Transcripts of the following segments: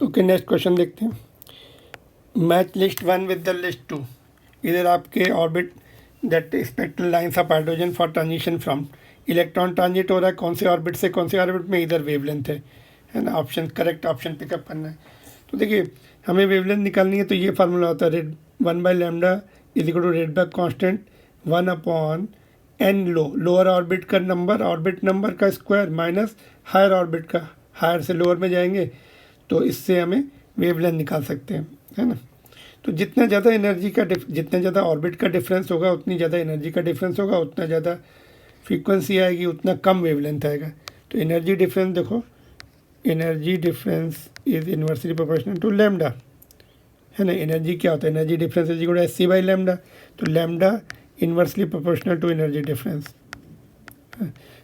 Okay, next question देखते हैं। Match list 1 with the list 2। इधर आपके orbit that spectral lines of hydrogen for transition from electron transit हो रहा है कौन से ऑर्बिट से कौन से ऑर्बिट में, इधर वेवलेंथ है ना। ऑप्शन करेक्ट ऑप्शन पिकअप करना है। तो देखिए हमें वेवलेंथ निकालनी है, तो ये फार्मूला होता है रेड 1/λ is equal to Rydberg constant 1/n lower orbit का नंबर, ऑर्बिट नंबर का स्क्वायर माइनस हायर ऑर्बिट का, हायर से लोअर में जाएंगे तो इससे हमें वेवलेंथ निकाल सकते हैं, है ना। तो जितना ज़्यादा एनर्जी का जितना ज़्यादा ऑर्बिट का डिफरेंस होगा उतनी ज़्यादा एनर्जी का डिफरेंस होगा, उतना ज़्यादा फ्रीक्वेंसी आएगी, उतना कम वेवलेंथ आएगा। तो एनर्जी डिफरेंस देखो, energy difference is inversely proportional to lambda, है ना। एनर्जी क्या होता है, energy difference is equal to Sc/λ। तो lambda inversely proportional to energy difference.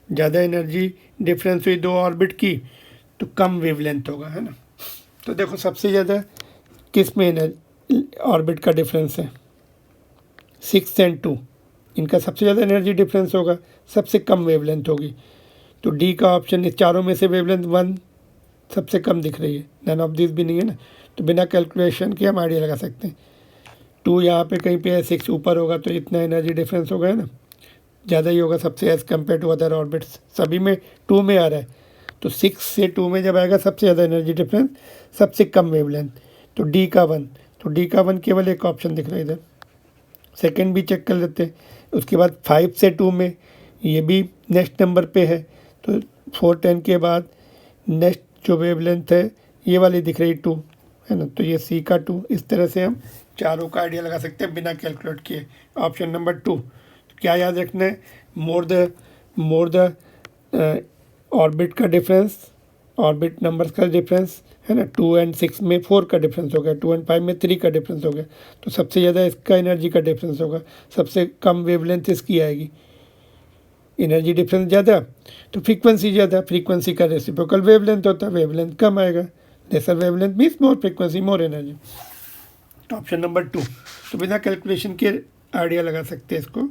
ज़्यादा एनर्जी डिफरेंस हुई दो ऑर्बिट की तो कम वेवलेंथ होगा, है ना। तो देखो सबसे ज़्यादा किस में ऑर्बिट का डिफरेंस है, 6 और 2, इनका सबसे ज़्यादा एनर्जी डिफरेंस होगा, सबसे कम वेवलेंथ होगी। तो डी का ऑप्शन, इस चारों में से वेवलेंथ 1 सबसे कम दिख रही है, नन ऑफ दिस भी नहीं है ना। तो बिना कैलकुलेशन के हम आइडिया लगा सकते हैं। 2 यहाँ पे कहीं पे है, 6 ऊपर होगा तो इतना एनर्जी डिफरेंस होगा, है ना, ज़्यादा ही होगा सबसे as compare to other orbits. सभी में 2 में आ रहा है, तो 6 से 2 में जब आएगा सबसे ज़्यादा एनर्जी डिफरेंस, सबसे कम वेवलेंथ, तो डी का 1। तो डी का 1 केवल एक ऑप्शन दिख रहा है इधर। सेकेंड भी चेक कर लेते हैं। उसके बाद 5 से 2 में ये भी नेक्स्ट नंबर पे है, तो 410 के बाद नेक्स्ट जो वेवलेंथ है ये वाली दिख रही 2, है ना। तो ये सी का 2। इस तरह से हम चारों का आइडिया लगा सकते हैं बिना कैलकुलेट किए। Option number 2। क्या याद रखना है, मोर द ऑर्बिट का डिफरेंस, ऑर्बिट नंबर्स का डिफरेंस, है ना। 2 और 6 में 4 का डिफरेंस हो गया, 2 और 5 में 3 का डिफरेंस हो गया। तो सबसे ज़्यादा इसका एनर्जी का डिफरेंस होगा, सबसे कम वेवलेंथ इसकी आएगी। एनर्जी डिफरेंस ज़्यादा तो फ्रीक्वेंसी ज़्यादा, फ्रीक्वेंसी का रेसिप्रोकल वेवलेंथ होता है, वेवलेंथ कम आएगा। Lesser wavelength means more frequency more energy. तो ऑप्शन नंबर 2। तो बिना कैलकुलेशन के आइडिया लगा सकते हैं इसको।